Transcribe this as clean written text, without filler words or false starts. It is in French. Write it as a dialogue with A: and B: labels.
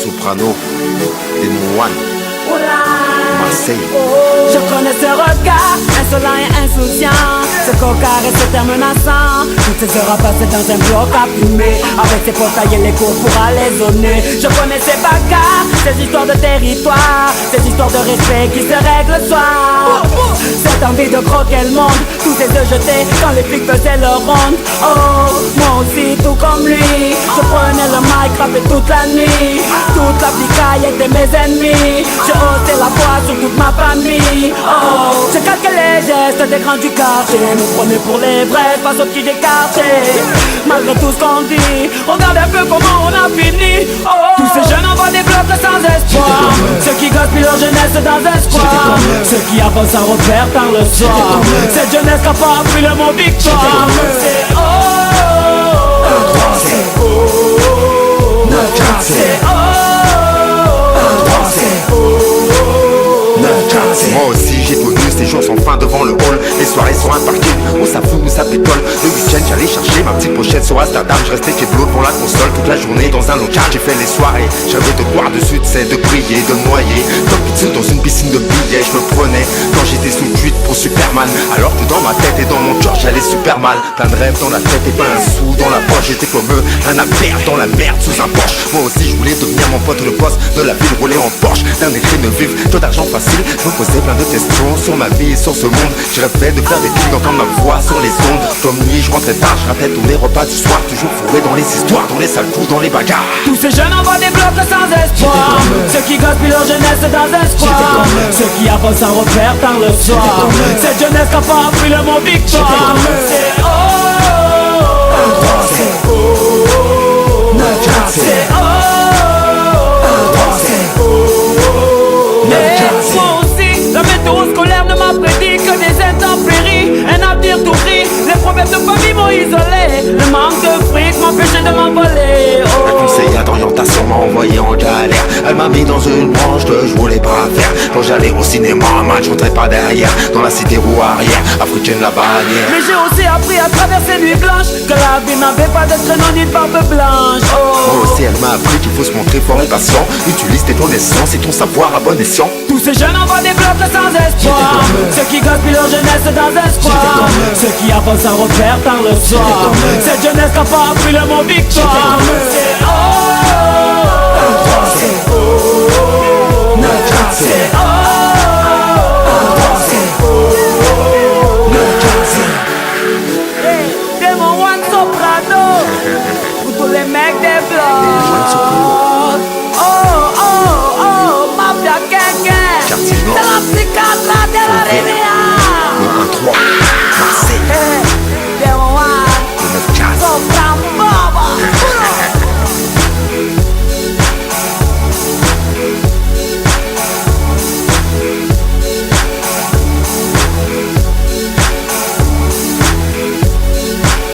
A: Soprano, Démon One, Marseille.
B: Je connais ce regard, insolent et insouciant, ce cocard et ce terme menaçant. Toutes ces heures à passer dans un bloc à fumer, avec ses portails et les cours pour aller zoner. Je connais ces bagarres, ces histoires de territoire, ces histoires de respect qui se règlent le soir. Cette envie de croquer le monde, tous ces œufs jetés quand les flics faisaient leur ronde. Oh, moi aussi tout comme lui, je prenais le mic, rappais toute la nuit. Toute la picaille était mes ennemis, j'ai ôté la voix sur toute ma famille. Oh, j'ai calqué les gestes des grands du quartier, me prenez pour les vrais, pas aux petits décartés. Malgré tout ce qu'on dit, regarde un peu comment on a fini. Oh, tous ces jeunes envoient des blocs sans espoir, ceux qui gaspillent leur jeunesse dans un square, ceux qui avancent sans repère par le soir. Cette jeunesse n'a pas appris le mot victoire. C'est oh, c'est oh, c'est oh.
A: Moi aussi j'ai connu ces jours sans fin devant le hall. Les soirées sur un parking où ça fout, où ça pétole. Le week-end j'allais chercher ma petite pochette sur Amsterdam. Je restais keblo devant la console toute la journée dans un local. J'ai fait les soirées, j'avais de boire dessus, de de briller, de noyer. Comme pizza dans une piscine de billets. Je me prenais quand j'étais sous tweet pour Superman, alors que dans ma tête et dans mon cœur j'allais super mal. Plein de rêves dans la tête et pas un sou dans la poche. J'étais comme eux, un affaire dans la merde sous un Porsche. Moi aussi je voulais devenir mon pote le boss de la ville, rouler en Porsche. D'un écrit de vivre, trop d'argent facile. Je me posais plein de questions sur ma vie et sur ce monde. Je rêvais de faire des clics, d'entendre ma voix sur les ondes. Comme nuit, je rentrais tard, je ratais tous les repas du soir. Toujours fourré dans les histoires, dans les sales coups, dans les bagarres.
B: Tous ces jeunes envoient des blocs sans espoir, ceux qui gaspillent leur jeunesse dans un square, ceux qui avancent sans repère par le soir. Cette jeunesse n'a pas appris le mot victoire. C'est oh, c'est oh, c'est oh. Moi aussi, la météo scolaire ne m'a prédit que des intempéries, un avenir tout gris. Les problèmes de famille m'ont isolé, le manque de fric m'empêchait de m'envoler.
A: La conseillère d'orientation m'a envoyé en galère. Elle m'a mis dans une branche que je voulais pas faire. Quand j'allais au cinéma, un match, je rentrais pas derrière. Dans la cité roue arrière, africaine la bannière.
B: Mais j'ai aussi appris à travers ces nuits blanches que la vie n'avait pas de traîneau ni de barbe blanche.
A: Moi aussi elle m'a appris qu'il faut se montrer fort et patient. Utilise tes connaissances et ton savoir à bon escient.
B: Tous ces jeunes envoient des blocs sans espoir, ceux qui gaspillent leur jeunesse dans un square, ceux qui avancent sans repère par le soir. Cette jeunesse n'a pas appris le mot victoire. C'est oh, c'est oh, c'est oh, c'est oh. Hey, Démon One Soprano, pour tous les mecs des blocs.